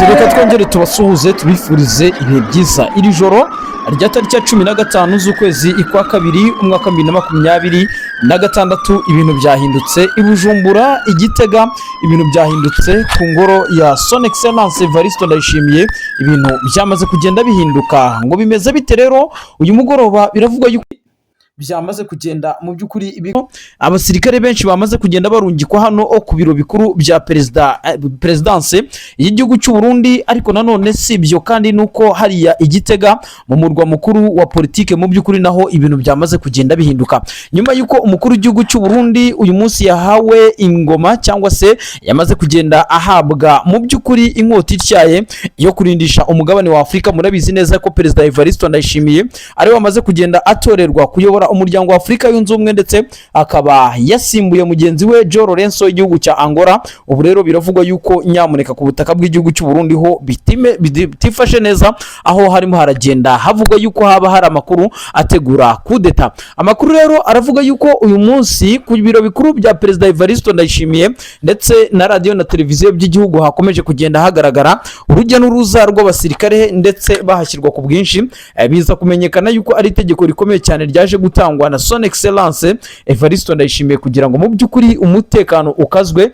reka twongere tubasuhuze tubifurize ibihe byiza. Iri joro rya tariki ya 15 z'ukwezi kwa kabiri umwaka 2026 ibintu byahindutse i Bujumbura, i Gitega ibintu byahindutse ku ngoro ya Son Excellence Evariste Ndayishimiye, ibintu byamaze kugenda bihinduka. Ngo bimeze bite rero uyu mugoroba? Biravugwa yuko byamaze kugenda mu by'ukuri abasirikare benshi bamaze kugenda barungikwa hano ku biro bikuru bya presidence y'igihugu cy'u Burundi, ariko nanone si ibyo kandi nuko hariya Igitega mu murwa mukuru wa politike mu by'ukuri naho ibintu byamaze kugenda bihinduka, nyuma yuko umukuru w'igihugu cy'u Burundi uyu munsi yahawe ingoma cyangwa se yamaze kugenda ahabwa mu by'ukuri inkota ityaye yo kurindisha umugabane wa Afrika. Murabizi neza ko Perezida Evariste Ndayishimiye ari wamaze kugenda atorerwa kuyobora umuryango wa Afrika yunze ubumwe, ndetse akaba yasimbuye mugenzi we João Lourenço igihugu cya Angola. Ubu rero biravugwa yuko nyamuneka ku butaka bw'igihugu cy'u Burundi ho bitifashe neza, aho harimo haragenda havugwa yuko haba hari amakuru ategura kudeta. Amakuru rero aravuga yuko uyu munsi ku biro bikuru bya Perezida Evariste Ndayishimiye ndetse na radio na televiziyo by'igihugu hakomeje kugenda hagaragara urujya n'uruza rw'abasirikare ndetse bahashyirwa ku bwinshi. Biza kumenyekana yuko ari itegeko rikomeye cyane ryaje gutangwa na Son Excellence Evariste Ndayishimiye kugira ngo mu by'ukuri umutekano ukazwe,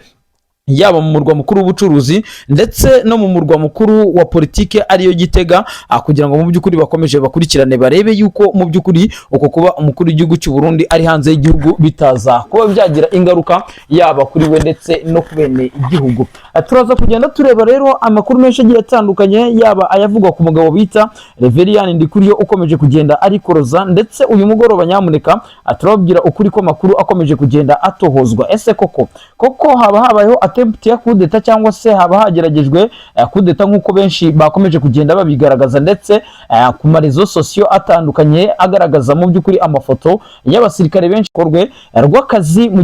yaba mu murwa mukuru w'ubucuruzi ndetse no mu murwa mukuru wa politike ariyo Gitega, kugira ngo mu by'ukuri bakomeje bakurikirane barebe yuko mu by'ukuri uko kuba umukuru w'igihugu cy'u Burundi ari hanze y'igihugu bitaza kuba byagira ingaruka yaba kuri we ndetse no ku bene igihugu. Turaza kugenda tureba rero amakuru menshi agiye atandukanye, yaba ayavugwa ku mugabo bita Reverien Ndikuriyo ukomeje kugenda arikoroza, ndetse uyu mugoroba nyamuneka turababwira ukuri ko makuru akomeje kugenda atohozwa. Ese koko haba habayeho attempt ya kudeta cyangwa se haba hageragejwe kudeta nk'uko benshi bakomeje kugenda babigaragaza, ndetse ku marezo sosiyo atandukanye agaragaza mu by'ukuri amafoto y'abasirikare benshi korwe rw'akazi mu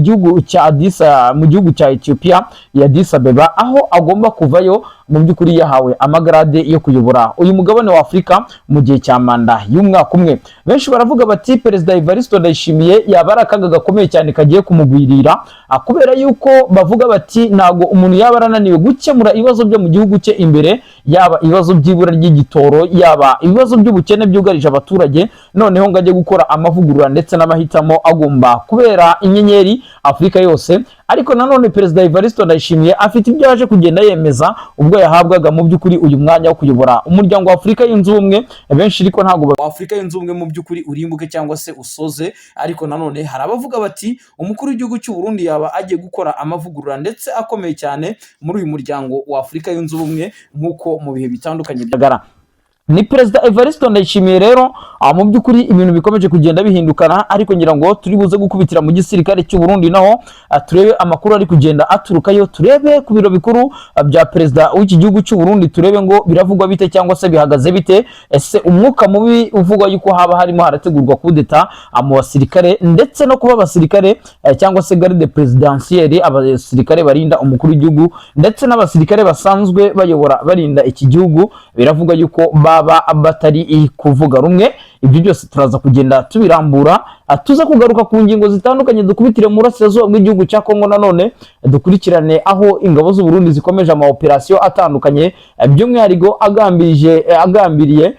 gihugu cya Ethiopia ya Addis Abeba, aho agomba kuvayo mu by'ukuri yahawe amagrade yo kuyobora uyu mugabane wa Afrika mu gihe cya manda y'umwaka umwe. Benshi baravuga bati Perezida Evariste Ndayishimiye yaba ari akaga gakomeye cyane kagiye kumugwirira, kubera yuko bavuga bati ntago umuntu yaba arananiwe gukemura ibibazo byo mu gihugu cye imbere, yaba ibibazo by'ibura ry'igitoro, yaba ibibazo by'ubukene byugarije abaturage, noneho ngo ajye gukora amavugurura ndetse n'amahitamo agomba kubera inyenyeri Afrika yose. Ariko nanone Perezida Evariste Ndayishimiye afite ibyo yaje kugenda yemeza ubwo yahabwaga mu by'ukuri uyu mwanya wo kuyobora umuryango wa Afrika yunze ubumwe. Benshi ariko ntago Afrika yunze ubumwe mu by'ukuri urimbuke cyangwa se usoze, ariko nanone hari abavuga bati umukuru w'igihugu cy'u Burundi yaba agiye gukora amavugurura ndetse akomeye cyane muri uyu muryango wa Afrika yunze ubumwe nk'uko mu bihe bitandukanye byagara. Ni Perezida Evariste Ndayishimiye rero mu by'ukuri ibintu bikomeje kugenda bihindukana, ariko ngira ngo turi buze gukubitira mu gisirikare cy'u Burundi naho turebe amakuru ari kugenda aturukayo, turebe ku biro bikuru bya Perezida w'iki gihugu cy'u Burundi, turebe ngo biravugwa bite cyangwa se bihagaze bite. Ese umwuka mubi uvugwa yuko haba harimo harategurwa kudeta mu basirikare ndetse no kuba abasirikare cyangwa se garde presidentielle, abasirikare barinda umukuru w'igihugu ndetse n'abasirikare basanzwe bayobora barinda iki gihugu, biravugwa yuko baba batari kuvuga rumwe. Ibyo byose turaza kugenda tubirambura, tuza kugaruka ku ngingo zitandukanye, dukubitire mu burasirazuba bw'igihugu cya Kongo, nanone dukurikirane aho ingabo z'u Burundi zikomeje ama operation atandukanye, by'umwihariko agambiriye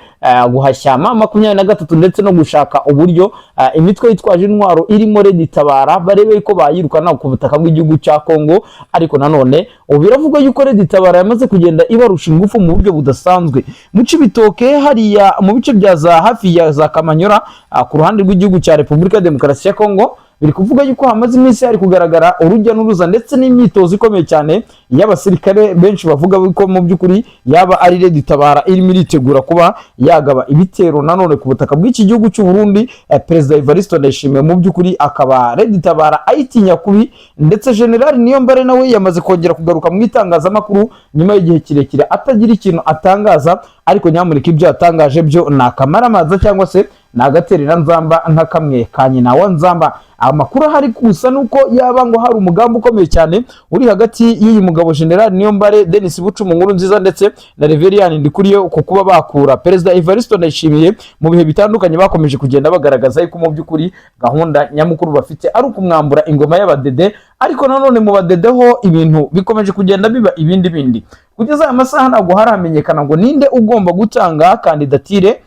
guhashya M23 ndetse no gushaka uburyo imitwe yitwaje intwaro irimo Red Tabara barebe ko bayirukana ku butaka bw'igihugu cya Kongo. Ariko nanone biravuga yuko Red Tabara yamaze kugenda ibarusha ingufu mu buryo budasanzwe mu Cibitoke, hariya mu bice bya hafi ya za Kamanyora ku ruhande rw'igihugu cya Repubulika Demokarasi ya Kongo. Biri kuvuga yuko hamaze iminsi hari kugaragara urujya n'uruza ndetse n'imyitozo ikomeye cyane y'abasirikare. Benshi bavuga ko mu by'ukuri yaba ari Red Tabara irimo iritegura kuba yagaba ibitero nanone ku butaka bw'iki gihugu cy'u Burundi. Perezida Evariste Ndayishimiye mu by'ukuri akaba Red Tabara ayitinya kubi, ndetse General Niyombare nawe yamaze kongera kugaruka mu itangazamakuru nyuma y'igihe kirekire atagira ikintu atangaza, ariko nyamuneka ibyo yatangaje byo ni akamaramaza cyangwa se nagaterera nzamba nka kamwe ka nyina wa nzamba. amakuru ahari gusa nuko yaba ngo hari umugambi ukomeye cyane uri hagati y'uyu mugabo General Niyombare Denis Bucuma Nkurunziza ndetse na Reverien Ndikuriyo ku kuba bakura Perezida Evariste Ndayishimiye mu bihe bitandukanye bakomeje kugenda bagaragaza yuko mu by'ukuri gahunda nyamukuru bafite ari ukumwambura ingoma y'abadede, ariko nanone mu badedeho ibintu bikomeje kugenda biba ibindi. Kugeza aya masaha ntabwo haramenyekana ngo ninde ugomba gutanga kandidatire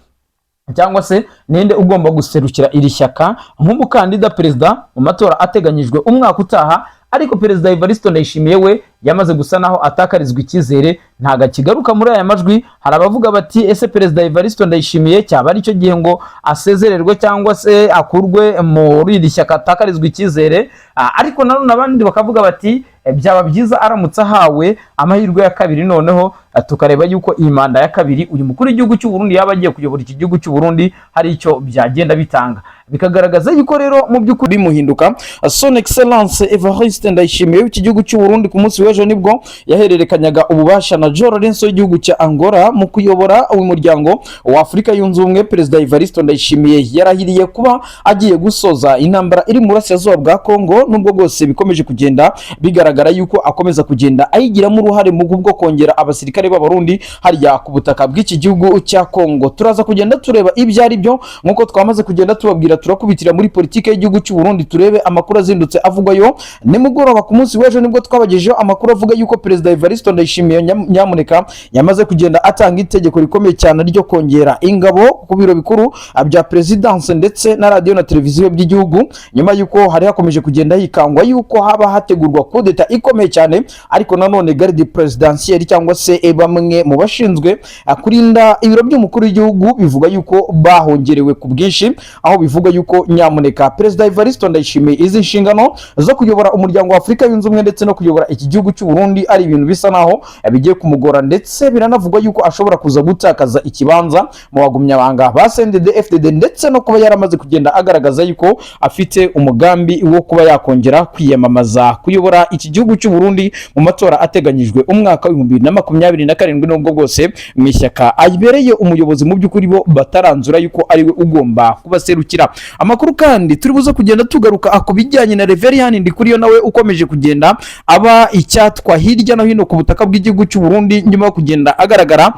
cyangwa se ninde ugomba guserukira iri shyaka nk'umukandida perezida mu matora ateganyijwe umwaka utaha, ariko Perezida Evariste Ndayishimiye we yamaze gusa naho atakarizwa icyizere ntaga kigaruka muri aya majwi. Hari abavuga bati ese Perezida Evariste Ndayishimiye cyaba ari cyo gihe ngo asezererwe cyangwa se akurwe muri iri shyaka atakarizwa icyizere, ariko nanone abandi bakavuga bati byaba byiza aramutse ahawe amahirwe ya kabiri, noneho tukareba yuko iyi manda ya kabiri uyu mukuru w'igihugu cy'u Burundi yaba agiye kuyobora iki gihugu cy'u Burundi hari icyo byagenda bitanga, bikagaragaza yuko rero mu by'ukuri bimuhinduka. Son Excellence Evariste Ndayishimiye iki gihugu cy'u Burundi ku munsi w'ejo nibwo yahererekanyaga ububasha na João Lourenço w'igihugu cya Angola mu kuyobora uyu muryango wa Afurika yunze ubumwe. Perezida Evariste Ndayishimiye yarahiriye kuba agiye gusoza intambara iri mu burasirazuba bwa Kongo, nubwo bwose bikomeje kugenda bigaragara yuko akomeza kugenda ayigiramo uruhare mu bwo kongera abasirikare b'abarundi harya ku butaka bw'iki gihugu cya Kongo. Turaza kugenda tureba ibyo ari byo nkuko twamaze kugenda tubabwira, turakubitira muri politike y'igihugu cy'u Burundi turebe amakuru azindutse avugwayo. Nimugoroba ku munsi w'ejo nibwo twabagejeho amakuru avuga yuko Perezida Evariste Ndayishimiye nyamuneka yamaze kugenda atanga itegeko rikomeye cyane ryo kongera ingabo ku biro bikuru bya Presidence ndetse na radio na televiziyo by'igihugu, nyuma yuko hari hakomeje kugenda hikangwa yuko haba hategurwa kudeta ikomeye cyane, ariko nanone garde presidentielle cyangwa se bamwe mu bashinzwe kurinda ibiro by'umukuru w'igihugu bivuga yuko bahongerewe ku bwinshi, aho bivuga yuko nyamuneka Perezida Evariste Ndayishimiye izi nshingano zo kuyobora umuryango wa Afurika yunze ubumwe ndetse no kuyobora iki gihugu cy'u Burundi ari ibintu bisa naho bigiye kumugora, ndetse biranavugwa yuko ashobora kuza gutakaza ikibanza mu bagumyabanga ba CNDD-FDD, ndetse no kuba yaramaze kugenda agaragaza yuko afite umugambi wo kuba yakongera kwiyamamaza kuyobora iki gihugu cy'u Burundi mu matora ateganyijwe umwaka wa 2027, nubwo bwose mu ishyaka ayibereye umuyobozi mu by'ukuri bo bataranzura yuko ari we ugomba kubaserukira. Amakuru kandi turi buze kugenda tugaruka akubijyanye na Reverien Ndikuriyo nawe ukomeje kugenda aba icyatwa hirya no hino ku butaka bw'igihugu cy'u Burundi nyuma yo kugenda agaragara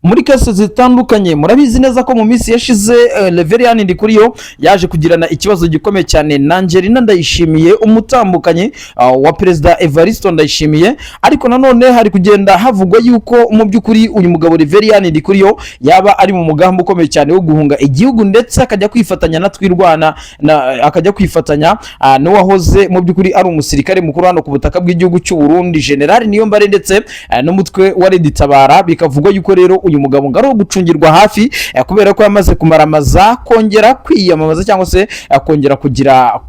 muri kese zitandukanye. Murabizi neza ko mu minsi yashize Reverien Ndikuriyo yaje kugirana ikibazo gikomeye cyane na Angelina Ndayishimiye umutambukanye wa Perezida Evariste Ndayishimiye, ariko nanone hari kugenda havugwa yuko mu by'ukuri uyu mugabo Reverien Ndikuriyo yaba ari mu mugambi ukomeye cyane wo guhunga igihugu, ndetse akajya kwifatanya na Twirwana akajya kwifatanya n'uwahoze mu by'ukuri ari umusirikare mukuru hano ku butaka bw'igihugu cy'u Burundi General Niyombare ndetse n'umutwe wa Red Tabara. Bikavugwa yuko rero uyu mugabo ngaro gucungirwa hafi kubera ko yamaze kumaramaza kongera kwiyamamaza cyangwa se kongera kugira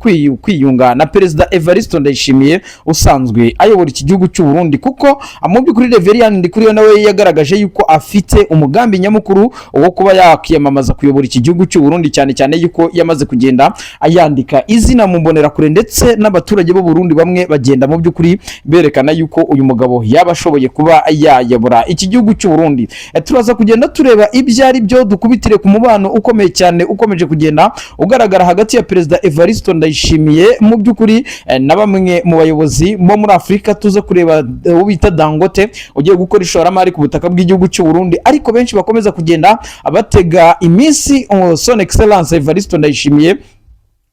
kwiyunga na Perezida Evariste Ndayishimiye usanzwe ayobora iki gihugu cy'u Burundi, kuko mu by'ukuri Reverien Ndikuriyo nawe yagaragaje yuko afite umugambi nyamukuru wo kuba yakiyamamaza kuyobora iki gihugu cy'u Burundi, cyane cyane yuko yamaze kugenda ayandika izina mu mbonerakure, ndetse n'abaturage b'u Burundi bamwe bagenda mu by'ukuri berekana yuko uyu mugabo yaba ashoboye kuba yayobora iki gihugu cy'u Burundi. Turaza kugenda tureba ibyo ari byo, dukubitire ku mubano ukomeye cyane ukomeje kugenda ugaragara hagati ya Perezida Evariste Ndayishimiye mu by'ukuri na bamwe mu bayobozi bo muri Afurika. Tuze kureba uwo bita Dangote ugiye gukora ishoramari ku butaka bw'igihugu cy'u Burundi, ariko benshi bakomeza kugenda abatega iminsi Son Excellence Evariste Ndayishimiye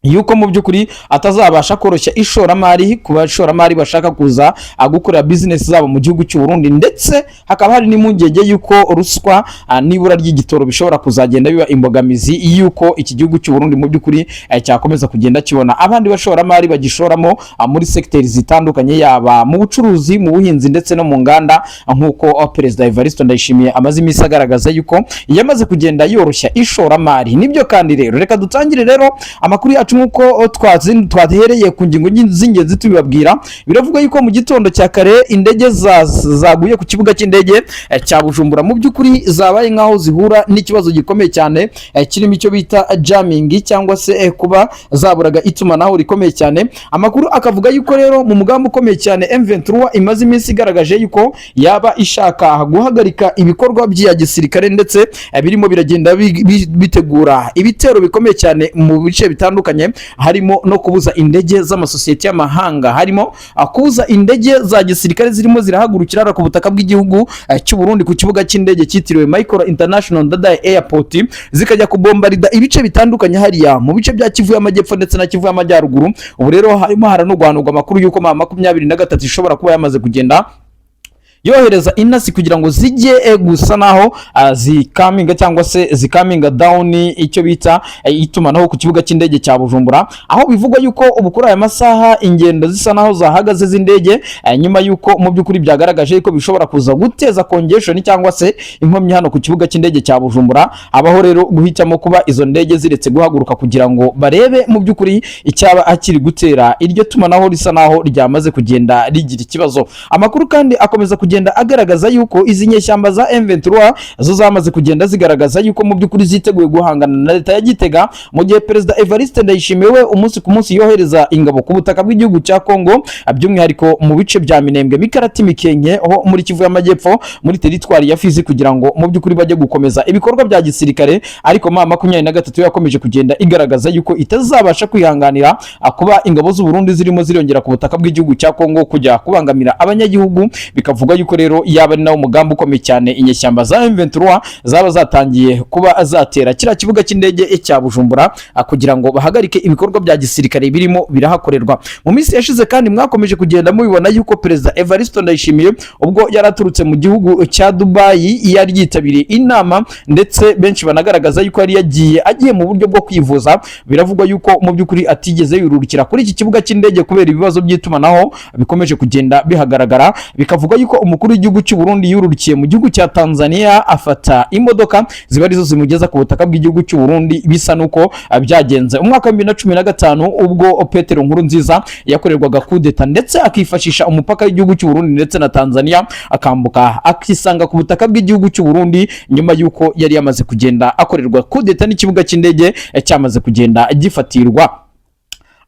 yuko mu by'ukuri atazabasha koroshya ishoramari ku bashoramari bashaka kuza gukorera business zabo mu gihugu cy'u Burundi, ndetse hakaba hari n'impungenge yuko ruswa nibura ry'igitoro bishobora kuzagenda biba imbogamizi yuko iki gihugu cy'u Burundi mu by'ukuri cyakomeza kugenda kibona abandi bashoramari bagishoramo muri sectors zitandukanye, yaba mu bucuruzi, mu buhinzi ndetse no mu nganda, nk'uko Perezida Evariste Ndayishimiye amaze iminsi agaragaza yuko yamaze kugenda yoroshya ishoramari. Nibyo kandi rero reka dutangire rero amakuru nkuko twahereye ku ngingo z'ingenzi tubibabwira. Biravuga yuko mu gitondo cya kare indege zaguye ku kibuga cy'indege cya Bujumbura mu by'ukuri zabaye nkaho zihura n'ikibazo gikomeye cyane kirimo icyo bita jamming cyangwa se kuba zaburaga itumanaho rikomeye cyane. Amakuru akavuga yuko rero mu mugambi ukomeye cyane M23 imaze iminsi igaragaje yuko yaba ishaka guhagarika ibikorwa bya gisirikare, ndetse birimo biragenda bitegura ibitero bikomeye cyane mu bice bitandukanye bitandukanye, harimo no kubuza indege z'amasosiyete y'amahanga, harimo kubuza indege za gisirikare zirimo zirahagurukira ku butaka bw'igihugu cy'u Burundi ku kibuga cy'indege cyitiriwe Michael International Ndadaye Airport, zikajya kubombarida ibice bitandukanye hariya mu bice bya Kivu y'Amajyepfo ndetse na Kivu y'Amajyaruguru. Ubu rero harimo haranurwanurwa amakuru y'uko 23 ishobora kuba yamaze kugenda yohereza intasi kugira ngo zijye gusa naho zikaminga cyangwa se zikaminga down icyo bita itumanaho ku kibuga cy'indege cya Bujumbura, aho bivugwa yuko ubu kuri aya masaha ingendo zisa naho zahagaze z'indege nyuma yuko mu by'ukuri byagaragaje ko bishobora kuza guteza congestion cyangwa se inkomyi hano ku kibuga cy'indege cya Bujumbura. Abaho rero guhitamo kuba izo ndege ziretse guhaguruka kugira ngo barebe mu by'ukuri icyaba akiri gutera iryo tumanaho risa naho ryamaze kugenda rigira ikibazo. Amakuru kandi akomeza kugenda agaragaza yuko izi nyeshyamba za M23 zo zamaze kugenda zigaragaza yuko mu by'ukuri ziteguye guhangana na leta ya Gitega, mu gihe Perezida Evariste Ndayishimiye we umunsi ku munsi yohereza ingabo ku butaka bw'igihugu cya Kongo, by'umwihariko mu bice bya Minembwe, Mikarati, Mikenke ho muri Kivu y'Amajyepfo muri teritwari ya Fizi, kugira ngo mu by'ukuri bajye gukomeza ibikorwa bya gisirikare. Ariko 23 yakomeje kugenda igaragaza yuko itazabasha kwihanganira kuba ingabo z'u Burundi zirimo zirongera ku butaka bw'igihugu cya Kongo kujya kubangamira abanyagihugu. Bikavuga yuko rero yaba ari nawo umugambi ukomeye cyane inyeshyamba za M23 zaba zatangiye kuba zatera kira kibuga cy'indege cya Bujumbura kugira ngo bahagarike ibikorwa bya gisirikare birimo birahakorerwa. Mu minsi yashize kandi mwakomeje kugenda mubibona yuko Perezida Evariste Ndayishimiye ubwo yaraturutse mu gihugu cya Dubai yari yitabiriye inama, ndetse benshi banagaragaza yuko yari agiye mu buryo bwo kwivuza. Biravugwa yuko mu by'ukuri atigeze yururukira kuri iki kibuga cy'indege kubera ibibazo by'itumanaho bikomeje kugenda bihagaragara. Bikavuga yuko umukuru w'igihugu cy'u Burundi yururukiye mu gihugu cya Tanzania afata imodoka ziba arizo zimugeza ku butaka bw'igihugu cy'u Burundi, bisa nuko byagenze umwaka wa 2015 ubwo Petero Nkurunziza yakorerwaga kudeta ndetse akifashisha umupaka w'igihugu cy'u Burundi ndetse na Tanzania, akambuka akisanga ku butaka bw'igihugu cy'u Burundi nyuma yuko yari yamaze kugenda akorerwa kudeta n'ikibuga cy'indege cyamaze kugenda gifatirwa.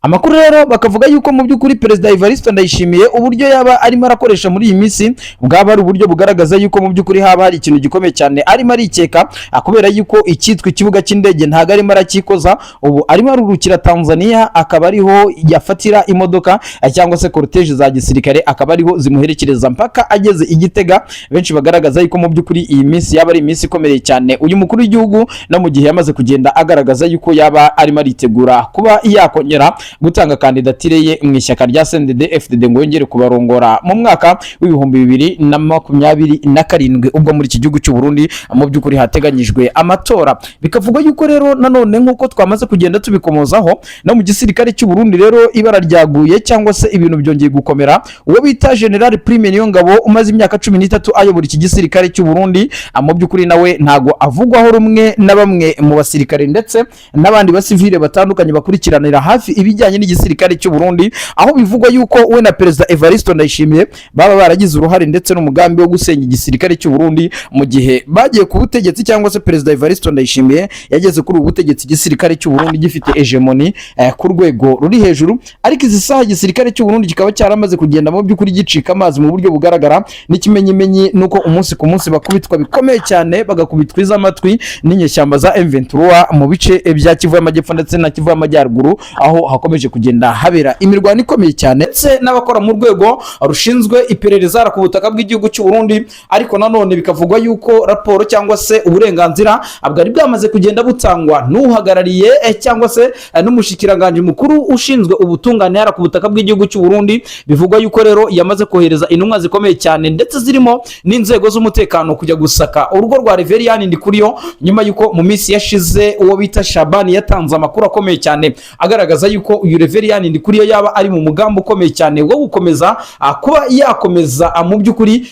Amakuru rero bakavuga yuko mu by'ukuri Perezida Evariste Ndayishimiye uburyo yaba arimo arakoresha muri iyi minsi bwaba ari uburyo bugaragaza yuko mu by'ukuri haba hari ikintu gikomeye cyane arimo arikeka, kubera yuko icyitwa ikibuga cy'indege ntago arimo arakikoza. Ubu arimo arurukira Tanzania, akaba ariho yafatira imodoka cyangwa se cortege za gisirikare, akaba ariho zimuherekereza mpaka ageze i Gitega. Benshi bagaragaza yuko mu by'ukuri iyi minsi yaba ari iminsi ikomeye cyane uyu mukuru w'igihugu, no mu gihe yamaze kugenda agaragaza yuko yaba arimo aritegura kuba yakongera gutanga kandidatire ye mu ishyaka rya CNDD-FDD ngo yongere kubarongora mu mwaka w'2027 ubwo muri iki gihugu cy'u Burundi mu by'ukuri hateganyijwe amatora. Bikavuga yuko rero nanone nk'uko twamaze kugenda tubikomozaho no mu gisirikare cy'u Burundi rero ibara ryaguye cyangwa se ibintu byongeye gukomera. Uwo bita General Prime Niyongabo umaze imyaka 13 ayobora iki gisirikare cy'u Burundi, mu by'ukuri nawe ntago avugwaho rumwe na bamwe mu basirikare ndetse n'abandi basivile batandukanye bakurikiranira hafi ibijyanye n'igisirikare cy'u Burundi, aho bivugwa yuko we na Perezida Evariste Ndayishimiye baba baragize uruhare ndetse n'umugambi wo gusenya igisirikare cy'u Burundi mu gihe bagiye ku butegetsi, cyangwa se Perezida Evariste Ndayishimiye yageze kuri ubutegetsi igisirikare cy'u Burundi gifite hegemony ku rwego ruri hejuru. Ariko izi saha igisirikare cy'u Burundi kikaba cyaramaze kugenda mu by'ukuri gicika amazi mu buryo bugaragara. N'ikimenyimenyi nuko umunsi ku munsi bakubitwa bikomeye cyane, bagakubitwa iz'amatwi n'inyeshyamba za M23 mu bice bya Kivu y'Amajyepfo ndetse na Kivu y'Amajyaruguru, aho hakomeje kugenda habera imirwano ikomeye cyane ndetse n'abakora mu rwego rushinzwe iperereza ku butaka bw'igihugu cy'u Burundi. Ariko nanone bikavugwa yuko raporo cyangwa se uburenganzira bwari bwamaze kugenda butangwa n'uhagarariye cyangwa se n'umushikiranganje mukuru ushinzwe ubutungane ku butaka bw'igihugu cy'u Burundi. Bivugwa yuko rero yamaze kohereza intumwa zikomeye cyane ndetse zirimo n'inzego z'umutekano kujya gusaka urugo rwa Reverien Ndikuriyo, nyuma yuko mu minsi yashize uwo bita Shabani yatanze amakuru akomeye cyane agaragaza yuko uyu Reverien Ndikuriyo yaba ari mu mugambo ukomeye cyane wo gukomeza kuba yakomeza mu by'ukuri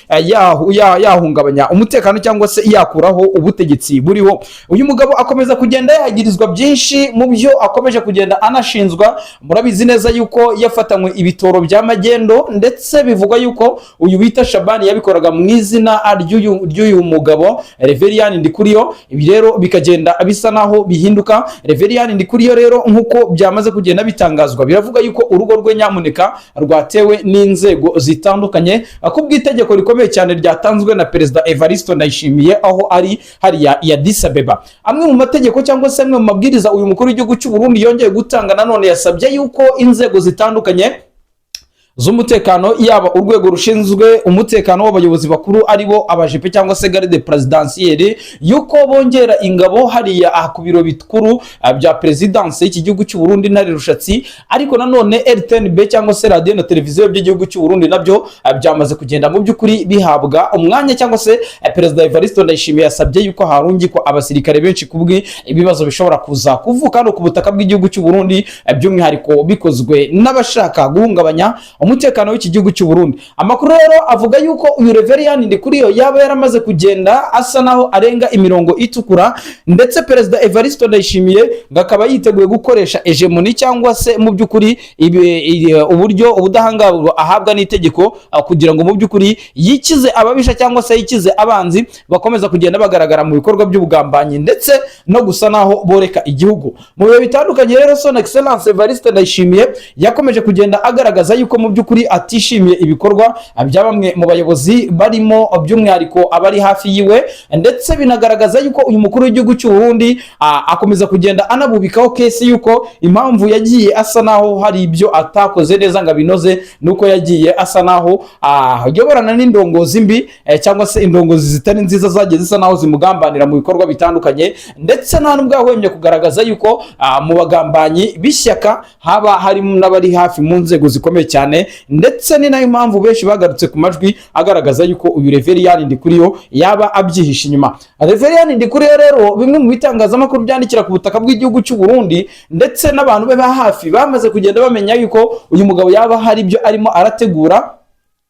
yahungabanya umutekano cyangwa se yakuraho ubutegetsi buriho. Uyu mugabo akomeza kugenda yagirizwa byinshi mu byo akomeje kugenda anashinzwa. Murabizi neza yuko yafatanywe ibitoro bya magendo, ndetse bivugwa yuko uyu bita Shabani yabikoraga mu izina ry'uyu mugabo Reverien Ndikuriyo. Ibi rero bikagenda bisa naho bihinduka. Reverien Ndikuriyo rero nkuko byamaze kugenda bitangazwa biravuga yuko urugo rwe nyamuneka rwatewe n'inzego zitandukanye kubw'itegeko rikomeye cyane ryatanzwe na Perezida Evariste Ndayishimiye aho ari hariya ya Addis Abeba. Amwe mu mategeko cyangwa se amwe mu mabwiriza uyu mukuru w'igihugu cy'u Burundi yongeye gutanga nanone yasabye yuko inzego zitandukanye z'umutekano yaba urwego rushinzwe umutekano w'abayobozi bakuru aribo abajepe cyangwa se garde presidentielle yuko bongera ingabo hariya ku biro bikuru bya presidence y'iki gihugu cy'u Burundi ntare rushatsi. Ariko nanone RTNB cyangwa se radio na televiziyo by'igihugu cy'u Burundi nabyo byamaze kugenda mu by'ukuri bihabwa umwanya cyangwa se Perezida Evariste Ndayishimiye yasabye yuko harungikwa abasirikare benshi kubwi ibibazo bishobora kuza kuvuka no ku butaka bw'igihugu cy'u Burundi by'umwihariko bikozwe n'abashaka guhungabanya umutekano w'iki gihugu cy'u Burundi. Amakuru rero avuga yuko uyu Reverien Ndikuriyo yaba yaramaze kugenda asa naho arenga imirongo itukura, ndetse Perezida Evariste Ndayishimiye ngakaba yiteguye gukoresha hegemoni cyangwa se mu by'ukuri uburyo ubudahangarwa ahabwa n'itegeko kugira ngo mu by'ukuri yikize ababisha cyangwa se yikize abanzi bakomeza kugenda bagaragara mu bikorwa by'ubugambanyi ndetse no gusa naho boreka igihugu. Mu bihe bitandukanye rero Son Excellence Evariste Ndayishimiye yakomeje kugenda agaragaza yuko mu by'ukuri atishimiye ibikorwa bya bamwe mu bayobozi barimo by'umwihariko abari hafi yiwe, ndetse binagaragaza yuko uyu mukuru w'igihugu cy'u Burundi akomeza kugenda anabubikaho kesi yuko impamvu yagiye asa naho hari ibyo atakoze neza ngo abinoze nuko yagiye asa naho yoborana n'indongozi mbi cyangwa se indongozi zitari nziza zagiye zisa naho zimugambanira mu bikorwa bitandukanye, ndetse nta nubwo yahwemye kugaragaza yuko mu bagambanyi b'ishyaka haba harimo n'abari hafi mu nzego zikomeye cyane, ndetse ni nayo mpamvu benshi bagarutse ku majwi agaragaza yuko uyu Reverien Ndikuriyo yaba abyihisha inyuma. Reverien Ndikuriyo rero bimwe mu bitangazamakuru byandikira ku butaka bw'igihugu cy'u Burundi ndetse n'abantu be ba hafi bamaze kugenda bamenya yuko uyu mugabo yaba hari ibyo arimo arategura,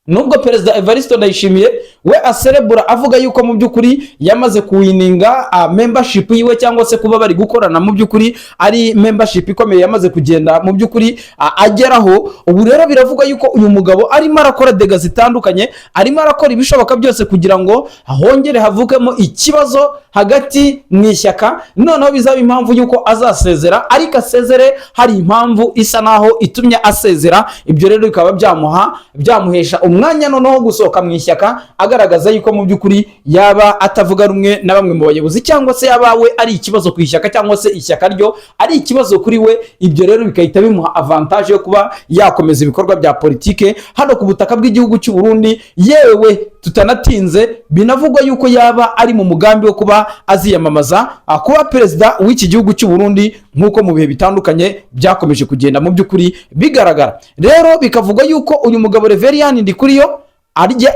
nubwo Perezida Evariste Ndayishimiye we aserebura avuga yuko mu by'ukuri yamaze kuwininga membership yiwe cyangwa se kuba bari gukorana mu by'ukuri ari membership ikomeye yamaze kugenda mu by'ukuri ageraho. Ubu rero biravuga yuko uyu mugabo arimo arakora dega zitandukanye, arimo arakora ibishoboka byose kugira ngo hongere havukemo ikibazo hagati mu ishyaka, noneho bizaba impamvu yuko azasezera, ariko asezere hari impamvu isa naho itumye asezera. Ibyo rero bikaba byamuhesha umwanya noneho gusohoka mu ishyaka agaragaza yuko mu by'ukuri yaba atavuga rumwe na bamwe mu bayobozi cyangwa se yabawe ari ikibazo ku ishyaka cyangwa se ishyaka ryo ari ikibazo kuri we. Ibyo rero bikahita bimuha avantage yo kuba yakomeza ibikorwa bya politike hano ku butaka bw'igihugu cy'u Burundi. Yewe tutanatinze binavugwa yuko yaba ari mu mugambi wo kuba aziyamamaza kuba perezida w'iki gihugu cy'u Burundi nk'uko mu bihe bitandukanye byakomeje kugenda mu by'ukuri bigaragara. Rero bikavuga yuko uyu mugabo Reverien Ndikuriyo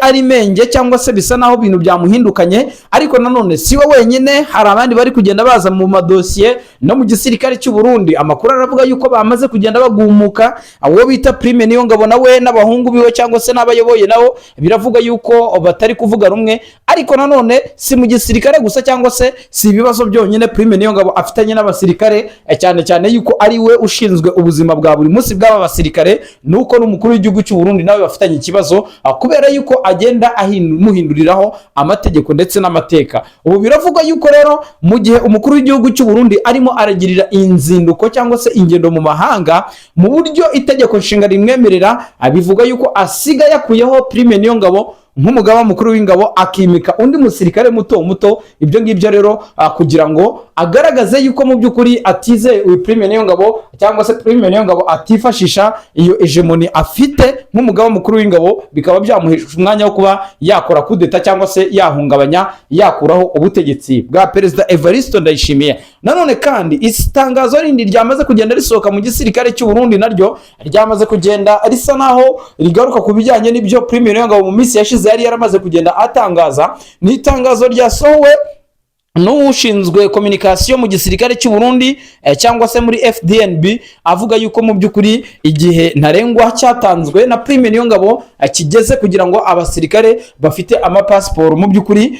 ari menge cyangwa se bisa naho ibintu byamuhindukanye, ariko nanone si we wenyine, hari abandi bari kugenda baza mu madosiye no mu gisirikare cy'u Burundi. Amakuru aravuga yuko bamaze kugenda bagumuka, abo bita Prime Niyongabo nawe n'abahungu biwe cyangwa se n'abayoboye nabo biravuga yuko batari kuvuga rumwe. Ariko nanone si mu gisirikare gusa cyangwa se si ibibazo byonyine Prime Niyongabo afitanye n'abasirikare, cyane cyane yuko ari we ushinzwe ubuzima bwa buri munsi bw'aba basirikare, nuko n'umukuru w'igihugu cy'u Burundi nawe bafitanye ikibazo kubera yuko agenda muhinduriraho amategeko ndetse n'amateka. Ubu biravuga yuko rero mu gihe umukuru w'igihugu cy'u Burundi arimo aragirira inzinduko cyangwa se ingendo mu mahanga mu buryo itegeko nshinga rimwemerera, bivuga yuko asiga yakuyeho Prime Niyongabo nk'umugaba mukuru w'ingabo akimika undi musirikare muto. Ibyo ngibyo rero kugira ngo agaragaze yuko mu by'ukuri atize uyu Prime Niyongabo cyangwa se Prime Niyongabo atifashisha iyo hegemoni afite nk'umugaba mukuru w'ingabo, bikaba byamuhesha umwanya wo kuba yakora kudeta cyangwa se yahungabanya yakuraho ubutegetsi bwa Perezida Evariste Ndayishimiye. Nanone kandi itangazo rindi ryamaze kugenda risohoka mu gisirikare cy'u Burundi naryo ryamaze kugenda risa naho rigaruka ku bijyanye n'ibyo Prime Niyongabo mu minsi yashize yari yaramaze kugenda atangaza. Ni itangazo ryasohowe n'ushinzwe communication mu gisirikare cy'u Burundi cyangwa se muri FDNB, avuga yuko mu by'ukuri igihe ntarengwa cyatanzwe na Prime Niyongabo kigeze kugira ngo abasirikare bafite amapasiporo mu by'ukuri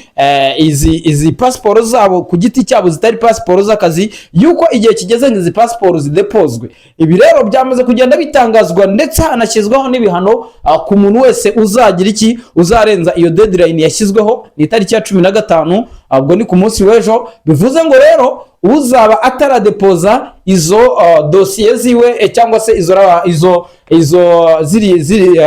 izi pasiporo zabo ku giti cyabo zitari pasiporo z'akazi, yuko igihe kigeze ngo izi pasiporo zidepozwe. Ibi rero byamaze kugenda bitangazwa ndetse hanashyizweho n'ibihano ku muntu wese uzagira uzarenza iyo deadline yashyizweho ni itariki ya 15, ubwo ni ku munsi w'ejo. Bivuze ngo rero uzaba ataradepoza izo dosiye ziwe cyangwa se izo ziri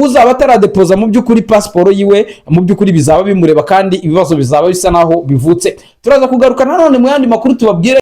uzaba ataradepoza mu by'ukuri pasiporo yiwe, mu by'ukuri bizaba bimureba kandi ibibazo bizaba bisa naho bivutse. Turaza kugaruka nanone mu yandi makuru tubabwire